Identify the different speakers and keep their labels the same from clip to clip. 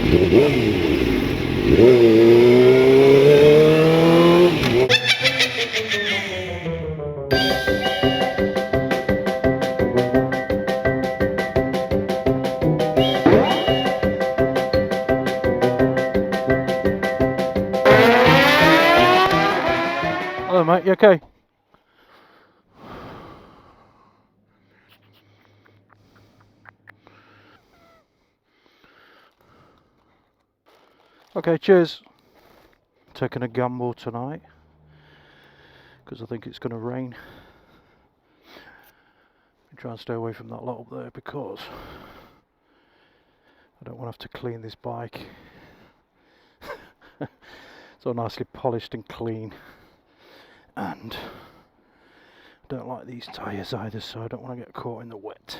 Speaker 1: Hello mate, you okay? Okay, cheers. Taking a gamble tonight because I think it's going to rain. I'm trying to stay away from that lot up there because I don't want to have to clean this bike. It's all nicely polished and clean, and I don't like these tyres either, so I don't want to get caught in the wet.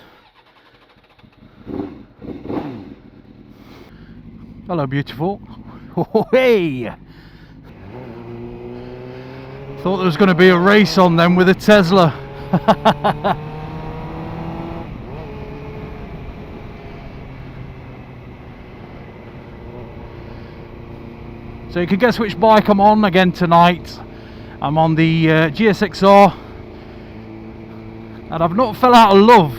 Speaker 1: Hello beautiful. Oh, hey! Thought there was going to be a race on them with a Tesla. So you can guess which bike I'm on again tonight. I'm on the GSXR, and I've not fell out of love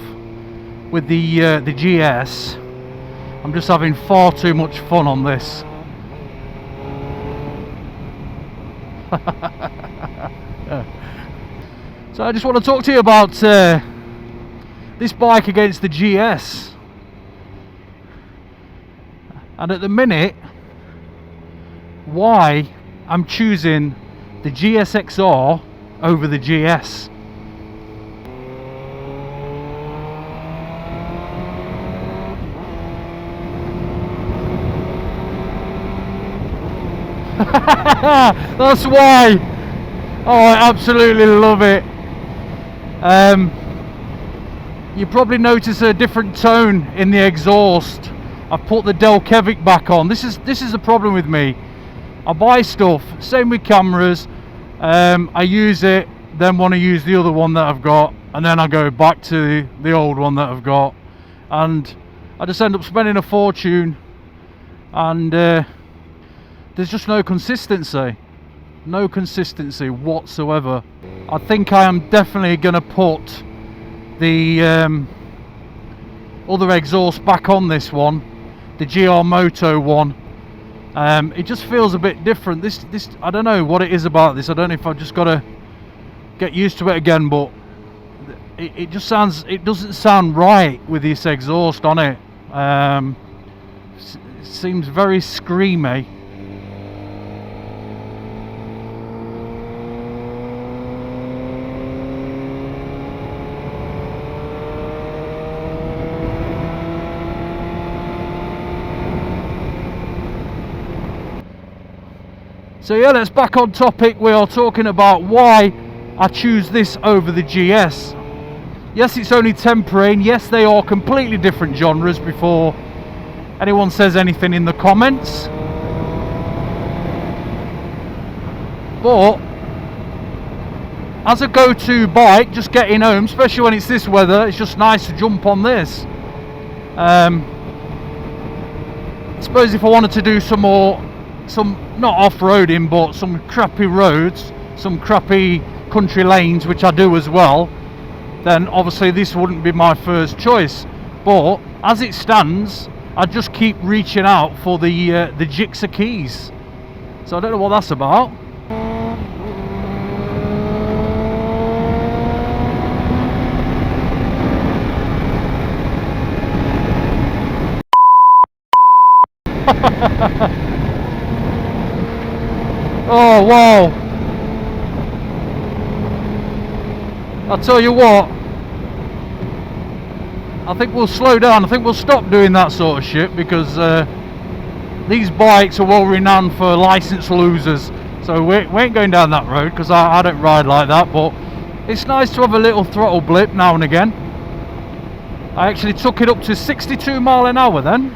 Speaker 1: with the GS. I'm just having far too much fun on this. So I just want to talk to you about this bike against the GS. And at the minute, why I'm choosing the GSXR over the GS. That's why. Oh, I absolutely love it. You probably notice a different tone in the exhaust. I've put the Delkevic back on. This is the problem with me. I buy stuff, same with cameras, I use it, then want to use the other one that I've got, and then I go back to the old one that I've got, and I just end up spending a fortune, and there's just no consistency whatsoever. I think I am definitely going to put the other exhaust back on this one, the GR Moto one. It just feels a bit different. This I don't know what it is about this. I don't know if I've just got to get used to it again, but it doesn't sound right with this exhaust on it. It seems very screamy. So yeah, let's back on topic. We are talking about why I choose this over the GS. Yes, it's only temporary, and yes, they are completely different genres before anyone says anything in the comments. But as a go-to bike, just getting home, especially when it's this weather, it's just nice to jump on this. I suppose if I wanted to do some not off-roading, but some crappy roads, some crappy country lanes, which I do as well, then obviously this wouldn't be my first choice. But as it stands, I just keep reaching out for the GSA keys. So I don't know what that's about. Oh wow, I'll tell you what, I think we'll slow down. I think we'll stop doing that sort of shit, because these bikes are well renowned for license losers, so we ain't going down that road, because I don't ride like that. But it's nice to have a little throttle blip now and again. I actually took it up to 62 mile an hour then.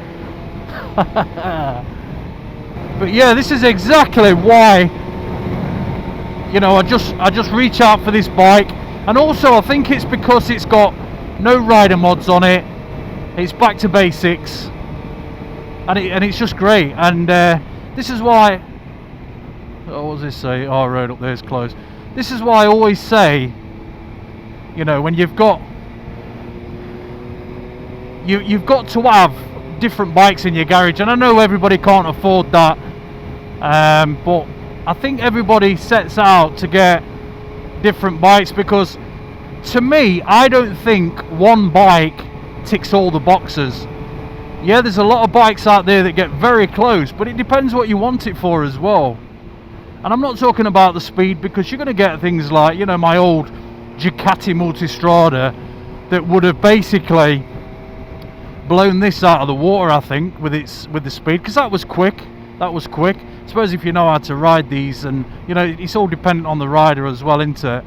Speaker 1: But yeah, this is exactly why, you know, I just reach out for this bike. And also I think it's because it's got no rider mods on it. It's back to basics. and it's just great. And this is why, oh, what does this say? Oh, road up there is closed. This is why I always say, you know, when you've got to have different bikes in your garage, and I know everybody can't afford that, but I think everybody sets out to get different bikes, because to me, I don't think one bike ticks all the boxes. Yeah, there's a lot of bikes out there that get very close, but it depends what you want it for as well. And I'm not talking about the speed, because you're going to get things like, you know, my old Ducati Multistrada that would have basically blown this out of the water, I think, with the speed, because that was quick. I suppose if you know how to ride these, and you know, it's all dependent on the rider as well, isn't it?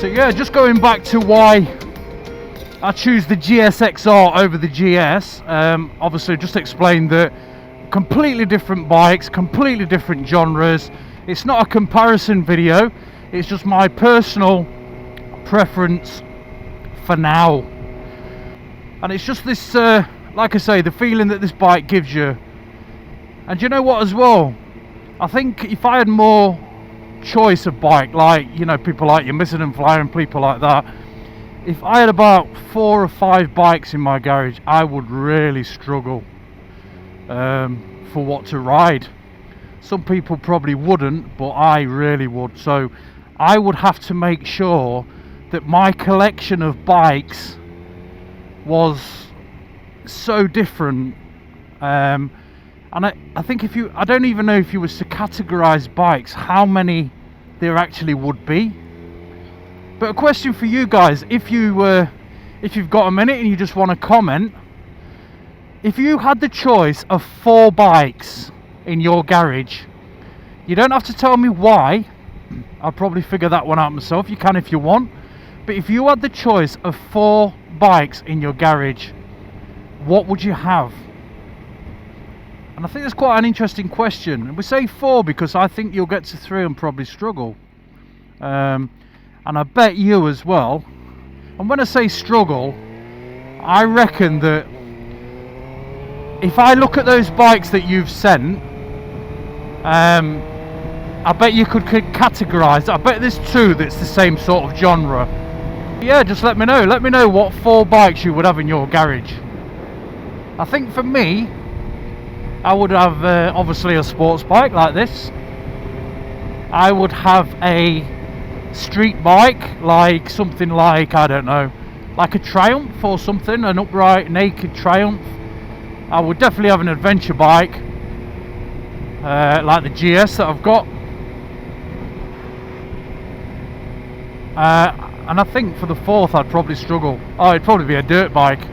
Speaker 1: So yeah, just going back to why I choose the GSXR over the GS. Obviously just explained that completely different bikes, completely different genres. It's not a comparison video, it's just my personal preference for now. And it's just this, like I say, the feeling that this bike gives you. And you know what as well? I think if I had more choice of bike, like, you know, people like your Missing and Flyer and people like that, if I had about 4 or 5 bikes in my garage, I would really struggle for what to ride. Some people probably wouldn't, but I really would. So I would have to make sure that my collection of bikes was so different. And I think if you, I don't even know if you was to categorize bikes, how many there actually would be. But a question for you guys, if you've got a minute and you just want to comment, if you had the choice of 4 bikes in your garage, you don't have to tell me why, I'll probably figure that one out myself, you can if you want, but if you had the choice of 4 bikes in your garage, what would you have? And I think that's quite an interesting question. And we say 4 because I think you'll get to 3 and probably struggle. And I bet you as well. And when I say struggle, I reckon that if I look at those bikes that you've sent, I bet you could categorise. I bet there's 2 that's the same sort of genre. Yeah, just let me know. Let me know what 4 bikes you would have in your garage. I think for me, I would have obviously a sports bike like this. I would have a street bike, like something like, I don't know, like a Triumph or something, an upright naked Triumph. I would definitely have an adventure bike, like the GS that I've got. And I think for the 4th I'd probably struggle. Oh, it'd probably be a dirt bike.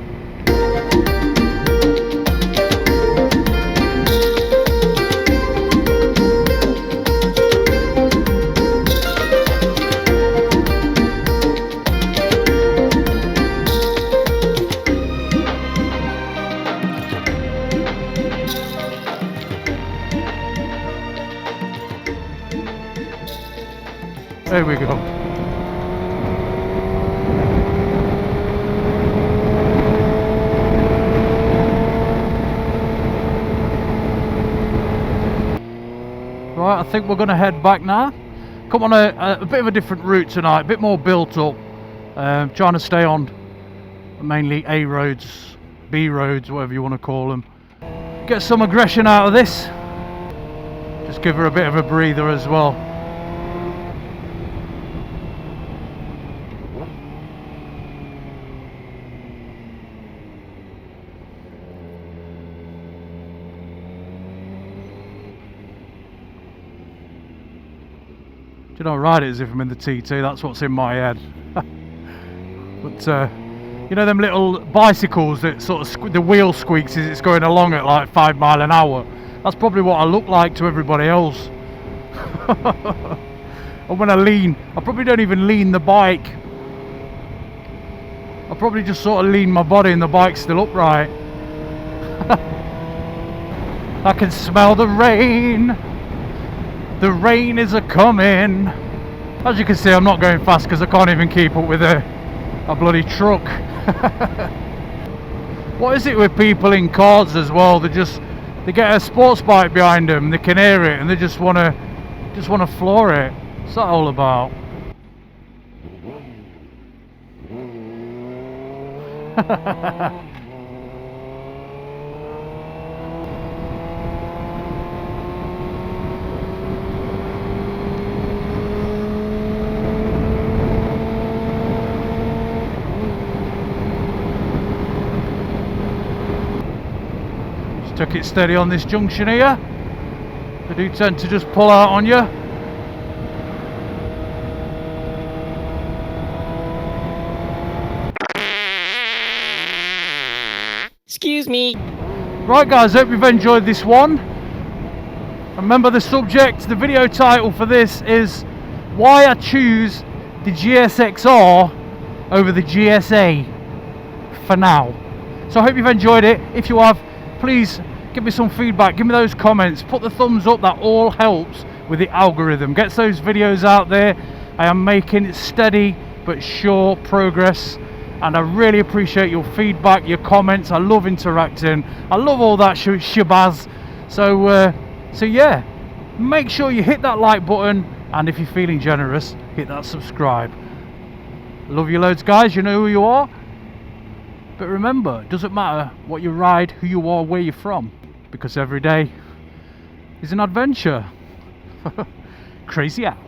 Speaker 1: There we go. Right, I think we're going to head back now. Come on a bit of a different route tonight, a bit more built up. Trying to stay on mainly A roads, B roads, whatever you want to call them. Get some aggression out of this. Just give her a bit of a breather as well. Do you know, I ride it as if I'm in the TT, that's what's in my head. But you know them little bicycles that sort of the wheel squeaks as it's going along at like 5 miles an hour? That's probably what I look like to everybody else. And when I lean, I probably don't even lean the bike. I'll probably just sort of lean my body and the bike's still upright. I can smell the rain. The rain is a-coming. As you can see, I'm not going fast because I can't even keep up with a bloody truck. What is it with people in cars as well? They get a sports bike behind them, they can hear it, and they just want to floor it. What's that all about? Took it steady on this junction here. They do tend to just pull out on you.
Speaker 2: Excuse me.
Speaker 1: Right guys, hope you've enjoyed this one. Remember the subject, the video title for this is why I choose the GSXR over the GSA for now. So I hope you've enjoyed it. If you have, please give me some feedback, give me those comments, put the thumbs up, that all helps with the algorithm, gets those videos out there. I am making steady but sure progress, and I really appreciate your feedback, your comments. I love interacting, I love all that shabazz. So yeah, make sure you hit that like button, and if you're feeling generous, hit that subscribe. Love you loads guys, you know who you are. But remember, it doesn't matter what you ride, who you are, where you're from, because every day is an adventure. Crazy out.